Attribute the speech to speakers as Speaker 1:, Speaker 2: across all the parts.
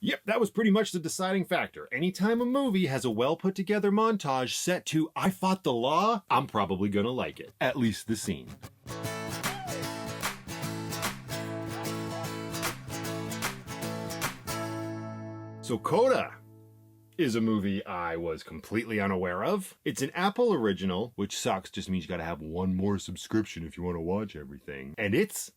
Speaker 1: Yep, that was pretty much the deciding factor. Anytime a movie has a well put together montage set to I fought the law, I'm probably gonna like it. At least the scene. So CODA is a movie I was completely unaware of. It's an Apple original, which sucks, just means you gotta have one more subscription if you want to watch everything. And it's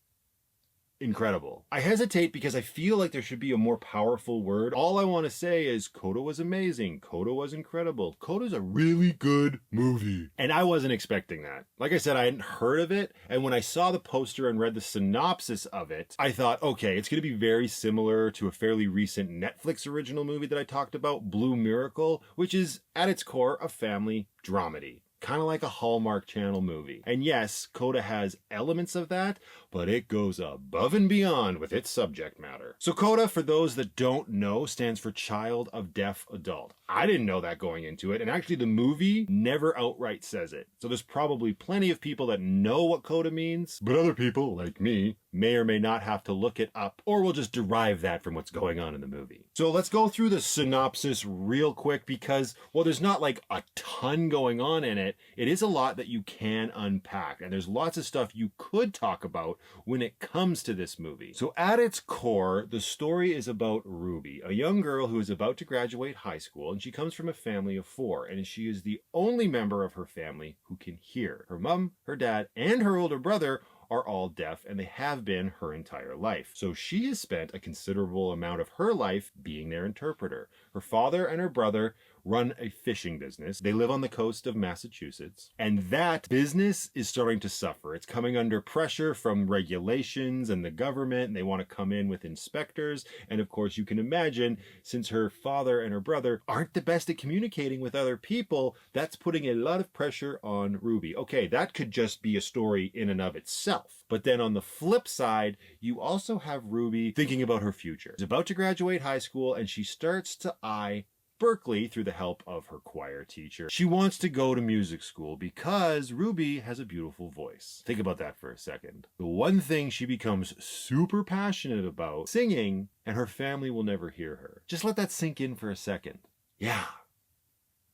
Speaker 1: incredible. I hesitate because I feel like there should be a more powerful word. All I want to say is CODA was amazing. CODA was incredible. CODA's a really good movie. And I wasn't expecting that. Like I said, I hadn't heard of it. And when I saw the poster and read the synopsis of it, I thought, okay, it's going to be very similar to a fairly recent Netflix original movie that I talked about, Blue Miracle, which is at its core a family dramedy. Kind of like a Hallmark Channel movie. And yes, CODA has elements of that, but it goes above and beyond with its subject matter. So CODA, for those that don't know, stands for Child of Deaf Adult. I didn't know that going into it, and actually the movie never outright says it. So there's probably plenty of people that know what CODA means, but other people, like me, may or may not have to look it up, or will just derive that from what's going on in the movie. So let's go through the synopsis real quick because, well, there's not like a ton going on in it. It is a lot that you can unpack, and there's lots of stuff you could talk about when it comes to this movie. So at its core, the story is about Ruby, a young girl who is about to graduate high school, and she comes from a family of 4, and she is the only member of her family who can hear. Her mom, her dad, and her older brother are all deaf, and they have been her entire life. So she has spent a considerable amount of her life being their interpreter. Her father and her brother run a fishing business. They live on the coast of Massachusetts, and that business is starting to suffer. It's coming under pressure from regulations and the government, and they want to come in with inspectors. And of course, you can imagine, since her father and her brother aren't the best at communicating with other people, that's putting a lot of pressure on Ruby. Okay, that could just be a story in and of itself. But then on the flip side, you also have Ruby thinking about her future. She's about to graduate high school, and she starts to eye Berkeley through the help of her choir teacher. She wants to go to music school because Ruby has a beautiful voice. Think about that for a second. The one thing she becomes super passionate about, singing, and her family will never hear her. Just let that sink in for a second. Yeah,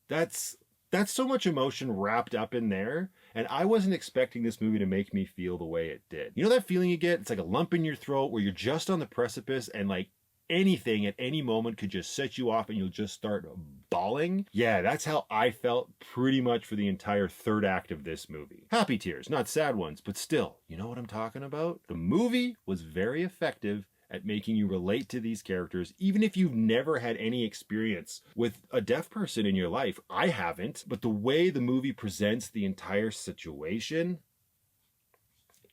Speaker 1: that's so much emotion wrapped up in there, and I wasn't expecting this movie to make me feel the way it did. You know that feeling you get? It's like a lump in your throat where you're just on the precipice and like anything at any moment could just set you off and you'll just start bawling. Yeah, that's how I felt pretty much for the entire third act of this movie. Happy tears, not sad ones, but still, you know what I'm talking about? The movie was very effective at making you relate to these characters, even if you've never had any experience with a deaf person in your life. I haven't, but the way the movie presents the entire situation,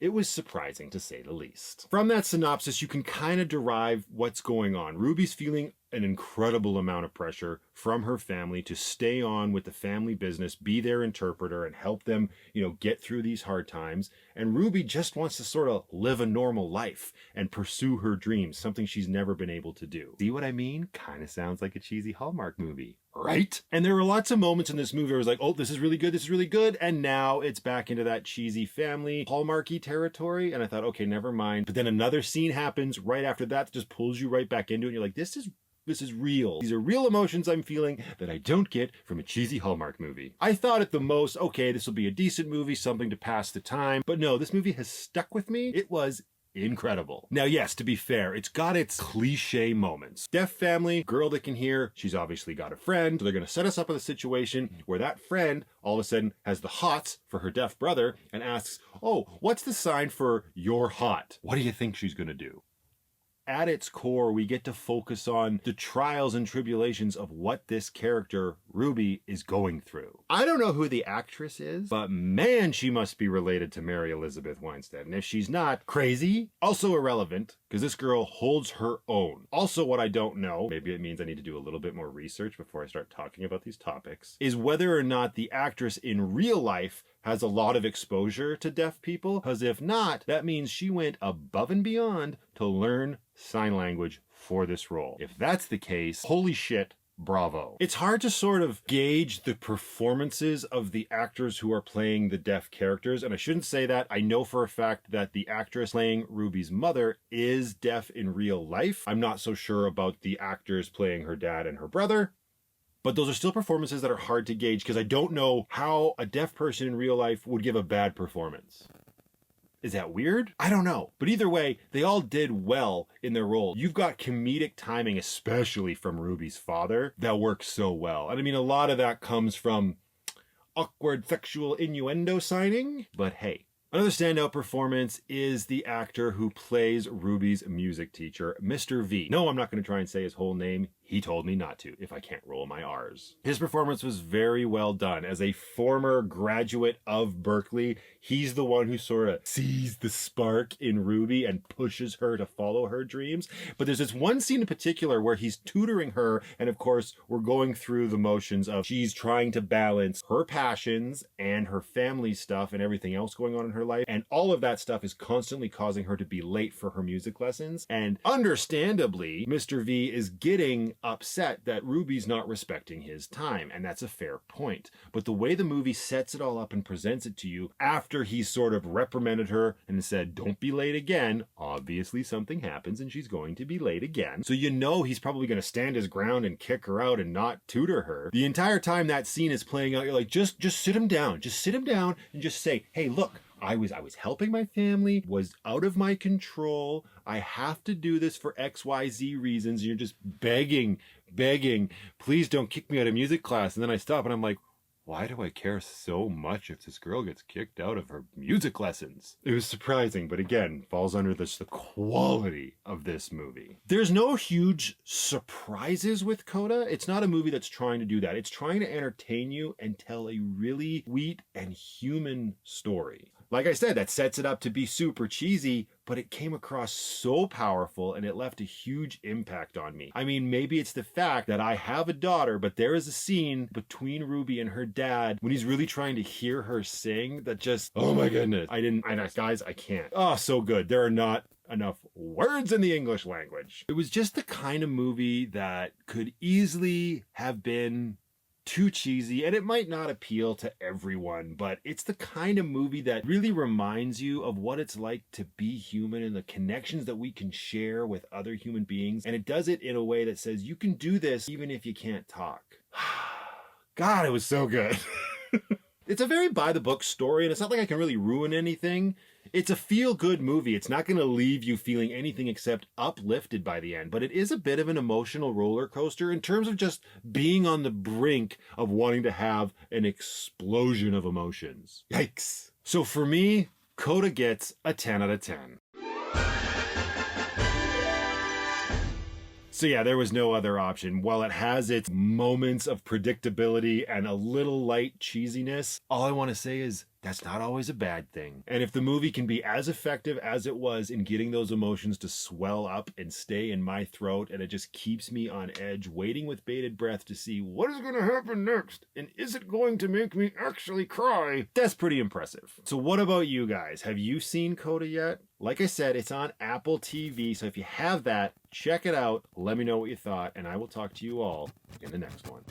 Speaker 1: it was surprising to say the least. From that synopsis, you can kind of derive what's going on. Ruby's feeling an incredible amount of pressure from her family to stay on with the family business, be their interpreter, and help them, get through these hard times. And Ruby just wants to sort of live a normal life and pursue her dreams, something she's never been able to do. See what I mean? Kind of sounds like a cheesy Hallmark movie, right? And there were lots of moments in this movie where I was like, oh, this is really good. And now it's back into that cheesy family Hallmarky territory. And I thought, okay, never mind. But then another scene happens right after that just pulls you right back into it. And you're like, this is real. These are real emotions I'm feeling that I don't get from a cheesy Hallmark movie. I thought at the most, okay, this will be a decent movie, something to pass the time. But no, this movie has stuck with me. It was incredible. Now, yes, to be fair, it's got its cliche moments. Deaf family, girl that can hear, she's obviously got a friend. So they're going to set us up with a situation where that friend all of a sudden has the hots for her deaf brother and asks, oh, what's the sign for you're hot? What do you think she's going to do? At its core, we get to focus on the trials and tribulations of what this character, Ruby, is going through. I don't know who the actress is, but man, she must be related to Mary Elizabeth Winstead. And if she's not, crazy. Also irrelevant, because this girl holds her own. Also, what I don't know, maybe it means I need to do a little bit more research before I start talking about these topics, is whether or not the actress in real life has a lot of exposure to deaf people, because if not, that means she went above and beyond to learn sign language for this role. If that's the case, holy shit, bravo. It's hard to sort of gauge the performances of the actors who are playing the deaf characters, and I shouldn't say that. I know for a fact that the actress playing Ruby's mother is deaf in real life. I'm not so sure about the actors playing her dad and her brother, but those are still performances that are hard to gauge because I don't know how a deaf person in real life would give a bad performance. Is that weird? I don't know. But either way, they all did well in their role. You've got comedic timing, especially from Ruby's father, that works so well. And I mean, a lot of that comes from awkward sexual innuendo signing, but hey. Another standout performance is the actor who plays Ruby's music teacher, Mr. V. No, I'm not going to try and say his whole name. He told me not to, if I can't roll my R's. His performance was very well done. As a former graduate of Berkeley, he's the one who sort of sees the spark in Ruby and pushes her to follow her dreams. But there's this one scene in particular where he's tutoring her, and of course, we're going through the motions of she's trying to balance her passions and her family stuff and everything else going on in her life. And all of that stuff is constantly causing her to be late for her music lessons. And understandably, Mr. V is getting upset that Ruby's not respecting his time, and that's a fair point. But the way the movie sets it all up and presents it to you after he's sort of reprimanded her and said, don't be late again, obviously something happens and she's going to be late again. So you know he's probably going to stand his ground and kick her out and not tutor her. The entire time that scene is playing out, you're like, just sit him down. Just sit him down and just say, hey, look, I was helping my family, was out of my control. I have to do this for XYZ reasons. You're just begging, please don't kick me out of music class. And then I stop and I'm like, why do I care so much if this girl gets kicked out of her music lessons? It was surprising, but again, falls under the quality of this movie. There's no huge surprises with CODA. It's not a movie that's trying to do that. It's trying to entertain you and tell a really sweet and human story. Like I said, that sets it up to be super cheesy, but it came across so powerful and it left a huge impact on me. I mean, maybe it's the fact that I have a daughter, but there is a scene between Ruby and her dad when he's really trying to hear her sing that just, oh my goodness. Guys, I can't. Oh, so good. There are not enough words in the English language. It was just the kind of movie that could easily have been too cheesy, and it might not appeal to everyone, but it's the kind of movie that really reminds you of what it's like to be human and the connections that we can share with other human beings. And it does it in a way that says you can do this even if you can't talk. God, it was so good. It's a very by-the-book story, and it's not like I can really ruin anything. It's a feel-good movie. It's not going to leave you feeling anything except uplifted by the end, but it is a bit of an emotional roller coaster in terms of just being on the brink of wanting to have an explosion of emotions. Yikes. So for me, CODA gets a 10 out of 10. So yeah, there was no other option. While it has its moments of predictability and a little light cheesiness, all I want to say is that's not always a bad thing. And if the movie can be as effective as it was in getting those emotions to swell up and stay in my throat, and it just keeps me on edge, waiting with bated breath to see what is going to happen next, and is it going to make me actually cry? That's pretty impressive. So what about you guys? Have you seen CODA yet? Like I said, it's on Apple TV, so if you have that, check it out. Let me know what you thought, and I will talk to you all in the next one.